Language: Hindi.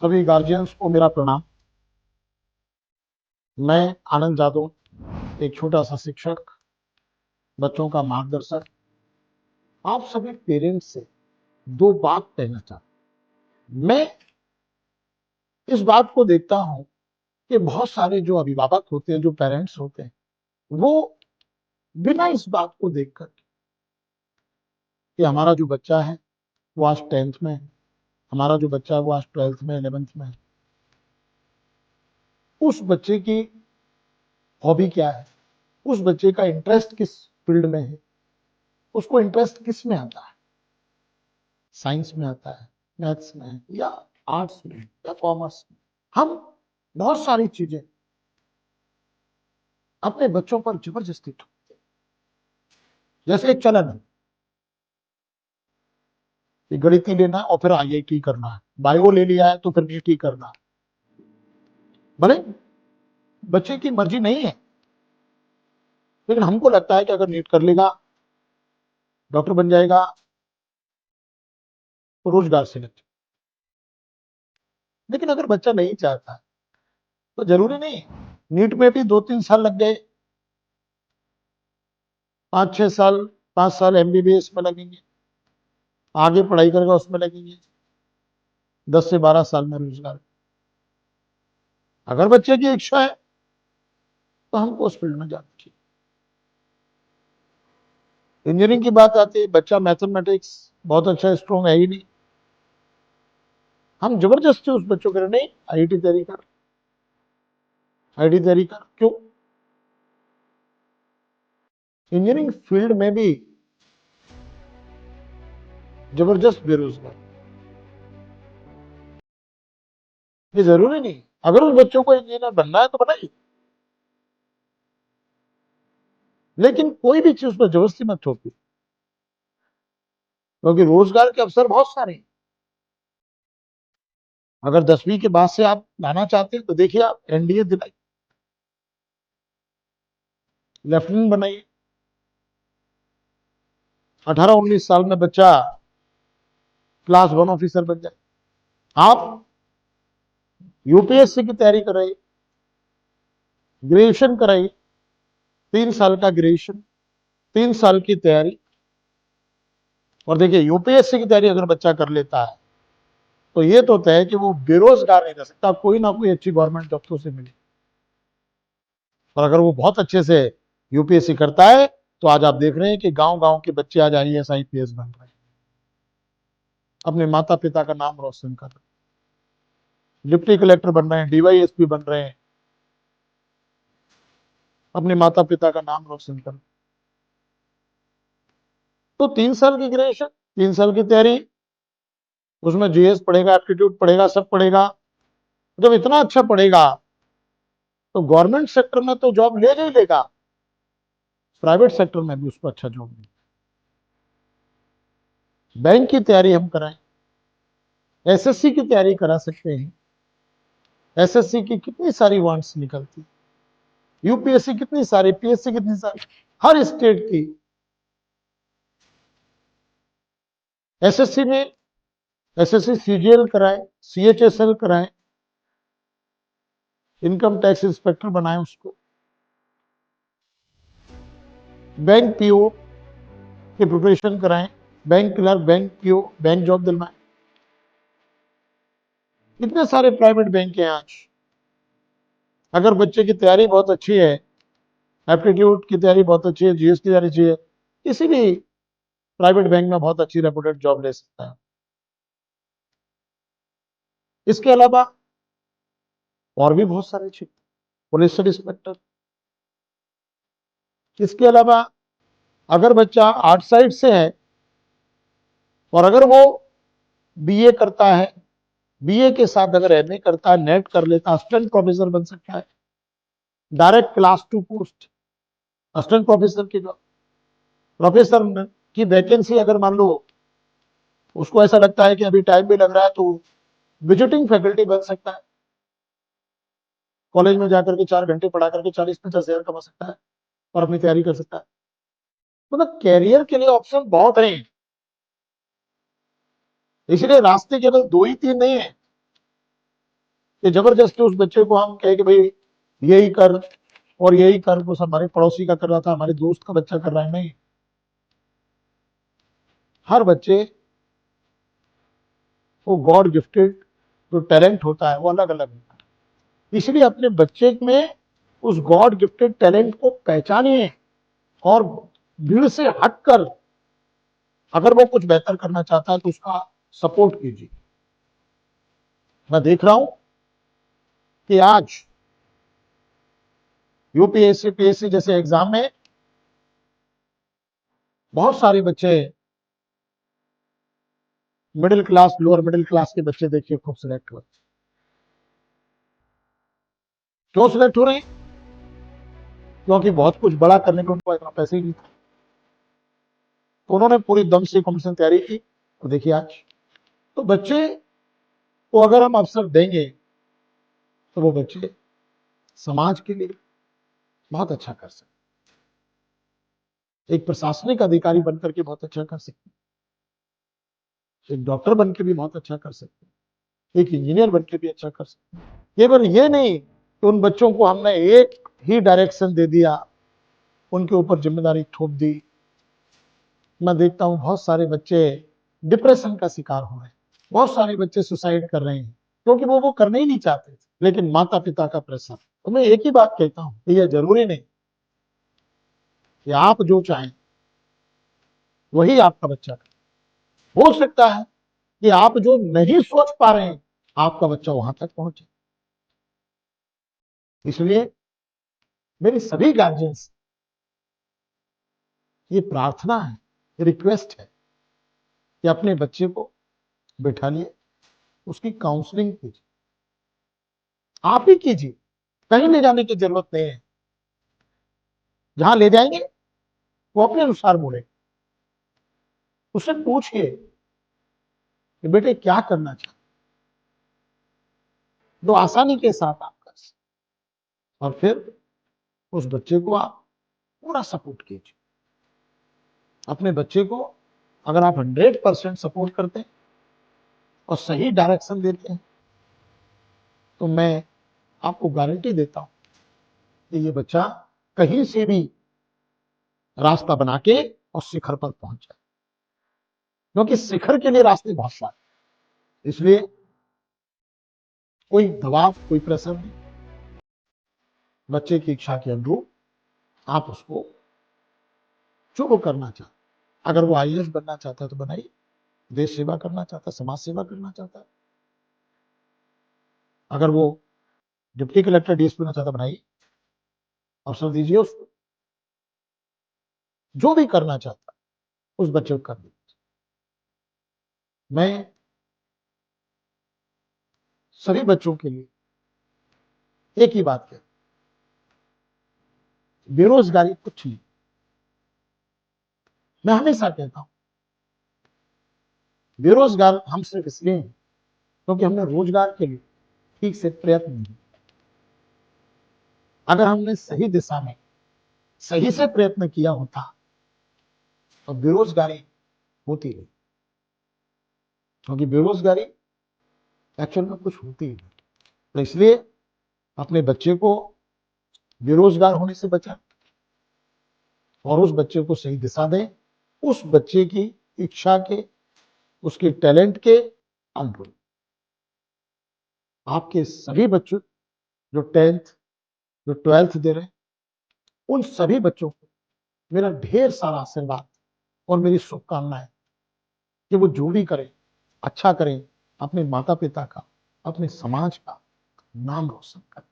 सभी गार्जियंस को मेरा प्रणाम। मैं आनंद जादव, एक छोटा सा शिक्षक, बच्चों का मार्गदर्शक, आप सभी पेरेंट्स से दो बात कहना चाहता हूं। मैं इस बात को देखता हूं कि बहुत सारे जो अभिभावक होते हैं, जो पेरेंट्स होते हैं, वो बिना इस बात को देखकर कि हमारा जो बच्चा है वो आज 10th में है, हमारा जो बच्चा है वो आज 12th में, 11th में है, उस बच्चे की हॉबी क्या है, उस बच्चे का इंटरेस्ट किस फील्ड में है, उसको इंटरेस्ट किस में आता है, साइंस में आता है, मैथ्स में है, या आर्ट्स में, या कॉमर्स में। हम बहुत सारी चीजें अपने बच्चों पर जबरदस्ती थोपते हैं। जैसे एक चलन है कि गणित लेना है और फिर आईआईटी करना है, बायो ले लिया है तो फिर नीट ही करना है। भले बच्चे की मर्जी नहीं है, लेकिन हमको लगता है कि अगर नीट कर लेगा, डॉक्टर बन जाएगा, तो रोजगार से लग जाएगा। लेकिन अगर बच्चा नहीं चाहता तो जरूरी नहीं, नीट में भी 2-3 साल लग गए, 5-6 साल, 5 साल एमबीबीएस में लगेंगे, आगे पढ़ाई करेगा उसमें लगेंगे, 10 से 12 साल में रोजगार। अगर बच्चे की इच्छा है तो हमको उस फील्ड में जाना चाहिए। इंजीनियरिंग की बात आती है, बच्चा मैथमेटिक्स बहुत अच्छा स्ट्रॉन्ग है ही नहीं, हम जबरदस्ती उस बच्चों को नहीं, आईआईटी तैयारी कर, आईआईटी तैयारी कर। क्यों? इंजीनियरिंग फील्ड में भी जबरदस्त बेरोजगार, ये जरूरी नहीं। अगर उस बच्चों को इंजीनियर बनना है तो बनाइए, लेकिन कोई भी चीज पर जबरदस्ती मत थोपिए, क्योंकि रोजगार के अवसर बहुत सारे हैं। अगर 10वीं के बाद से आप लाना चाहते हैं तो देखिए, आप एनडीए दिलाइए, लेफ्टिनेंट बनाइए। 18-19 साल में बच्चा क्लास 1 ऑफिसर बन जाए। आप यूपीएससी की तैयारी कराइए, ग्रेजुएशन कराइए, 3 साल का ग्रेजुएशन, 3 साल की तैयारी। और देखिए, यूपीएससी की तैयारी अगर बच्चा कर लेता है तो ये तो तय है कि वो बेरोजगार नहीं रह सकता, कोई ना कोई अच्छी गवर्नमेंट जॉब तो उसे मिले। और अगर वो बहुत अच्छे से यूपीएससी करता है तो आज आप देख रहे हैं कि गांव गांव के बच्चे आज आईएएस आईपीएस बन रहे हैं, अपने माता पिता का नाम रोशन कर रहे हैं, डिप्टी कलेक्टर बन रहे हैं, डीवाईएसपी बन रहे हैं, अपने माता पिता का नाम रोशन कर रहे हैं। तो 3 साल की ग्रेजुएशन, 3 साल की तैयारी, उसमें जीएस पढ़ेगा, एप्टीट्यूड पढ़ेगा, सब पढ़ेगा। जब इतना अच्छा पढ़ेगा तो गवर्नमेंट सेक्टर में तो जॉब ले ही लेगा, प्राइवेट सेक्टर में भी उसको अच्छा जॉब मिलेगा। बैंक की तैयारी हम कराएं, एसएससी की तैयारी करा सकते हैं। एसएससी की कितनी सारी वांट्स निकलती, यूपीएससी कितनी सारी, पीएससी कितनी सारी, हर स्टेट की। एसएससी में एसएससी सीजीएल कराएं, सीएचएसएल कराएं, इनकम टैक्स इंस्पेक्टर बनाएं उसको, बैंक पीओ की प्रिपरेशन कराएं, bank clerk, bank PO, bank job दिलवाएं। कितने सारे प्राइवेट बैंक हैं आज। अगर बच्चे की तैयारी बहुत अच्छी है, एप्टीट्यूड की तैयारी बहुत अच्छी है, जीएस की तैयारी अच्छी है, किसी भी प्राइवेट बैंक में बहुत अच्छी रेपुटेड जॉब ले सकता है। इसके अलावा और भी बहुत सारे क्षेत्र, पुलिस सब इंस्पेक्टर। इसके अलावा अगर बच्चा आर्ट साइड से है और अगर वो बीए करता है, बीए के साथ अगर एमए करता है, नेट कर लेता है, असिस्टेंट प्रोफेसर बन सकता है, direct class 2 post, assistant professor की जॉब। प्रोफेसर की वैकेंसी अगर मान लो उसको ऐसा लगता है कि अभी टाइम भी लग रहा है, तो विजिटिंग फैकल्टी बन सकता है, कॉलेज में जाकर के 4 घंटे पढ़ा करके 40-50 हज़ार कमा सकता है और अपनी तैयारी कर सकता है। मतलब कैरियर के लिए ऑप्शन बहुत हैं, इसलिए रास्ते केवल 2 ही 3 नहीं है। कि जबरदस्ती उस बच्चे को हम कहे कि भाई यही कर और यही कर, वो हमारे पड़ोसी का कर रहा था, हमारे दोस्त का बच्चा कर रहा है, नहीं। हर बच्चे को गॉड गिफ्टेड जो टैलेंट होता है वो अलग अलग होता है। इसलिए अपने बच्चे में उस गॉड गिफ्टेड टैलेंट को पहचानिए और भीड़ से हटकर अगर वो कुछ बेहतर करना चाहता है तो उसका सपोर्ट कीजिए। मैं देख रहा हूं कि आज यूपीएससी पीएससी जैसे एग्जाम में बहुत सारे बच्चे, middle class lower middle class के बच्चे देखिए खूब सिलेक्ट हुए। क्यों सिलेक्ट हो रहे हैं? क्योंकि बहुत कुछ बड़ा करने के उनको इतना पैसे नहीं था, तो उन्होंने पूरी दम से कॉम्पिटिशन तैयारी की। तो देखिए आज तो बच्चे को अगर हम अवसर देंगे तो वो बच्चे समाज के लिए बहुत अच्छा कर सकते, एक प्रशासनिक अधिकारी बनकर के बहुत अच्छा कर सकते, एक डॉक्टर बनकर भी बहुत अच्छा कर सकते, एक इंजीनियर बनकर भी अच्छा कर सकते। केवल ये नहीं कि उन बच्चों को हमने एक ही डायरेक्शन दे दिया, उनके ऊपर जिम्मेदारी थोप दी। मैं देखता हूं बहुत सारे बच्चे डिप्रेशन का शिकार हो रहे हैं, बहुत सारे बच्चे सुसाइड कर रहे हैं क्योंकि वो करने ही नहीं चाहते थे, लेकिन माता पिता का प्रेशर। तो मैं एक ही बात कहता हूं कि यह जरूरी नहीं कि आप जो चाहें वही आपका बच्चा करे। हो सकता है कि आप जो नहीं सोच पा रहे हैं आपका बच्चा वहां तक पहुंचे। इसलिए मेरी सभी गार्जियंस ये प्रार्थना है, ये रिक्वेस्ट है कि अपने बच्चे को बैठा लिए, उसकी काउंसलिंग कीजिए, आप ही कीजिए, कहीं ले जाने की जरूरत नहीं है। जहां ले जाएंगे वो अपने अनुसार बोले। उससे पूछिए कि बेटे क्या करना चाहते, तो आसानी के साथ आप कर सकते, और फिर उस बच्चे को आप पूरा सपोर्ट कीजिए। अपने बच्चे को अगर आप 100% सपोर्ट करते हैं और सही डायरेक्शन देते हैं तो मैं आपको गारंटी देता हूं कि ये बच्चा कहीं से भी रास्ता बना के और शिखर पर पहुंच जाए, क्योंकि शिखर के लिए रास्ते बहुत सारे। इसलिए कोई दबाव, कोई प्रेशर नहीं, बच्चे की इच्छा के अनुरूप आप उसको जो वो करना चाहता, अगर वो आईएएस बनना चाहता है तो बनाइए, देश सेवा करना चाहता है, समाज सेवा करना चाहता है, अगर वो डिप्टी कलेक्टर डीएसपी बनना चाहता है बनाइए, अवसर दीजिए उसको, जो भी करना चाहता है उस बच्चे को कर दीजिए। मैं सभी बच्चों के लिए एक ही बात कहता, बेरोजगारी कुछ नहीं। मैं हमेशा कहता हूं बेरोजगार हम सिर्फ इसलिए हैं क्योंकि हमने रोजगार के लिए ठीक से प्रयत्न नहीं। अगर हमने सही दिशा में सही से प्रयत्न किया होता तो बेरोजगारी होती नहीं, क्योंकि बेरोजगारी एक्चुअल में कुछ होती ही नहीं। तो इसलिए अपने बच्चे को बेरोजगार होने से बचाएं और उस बच्चे को सही दिशा दें, उस बच्चे की इच्छा के, उसके टैलेंट के अनुरूप। आपके सभी बच्चों जो 10th जो 12th दे रहे हैं उन सभी बच्चों को मेरा ढेर सारा आशीर्वाद और मेरी शुभकामनाएं कि वो जो भी करें अच्छा करें, अपने माता पिता का, अपने समाज का नाम रोशन करें।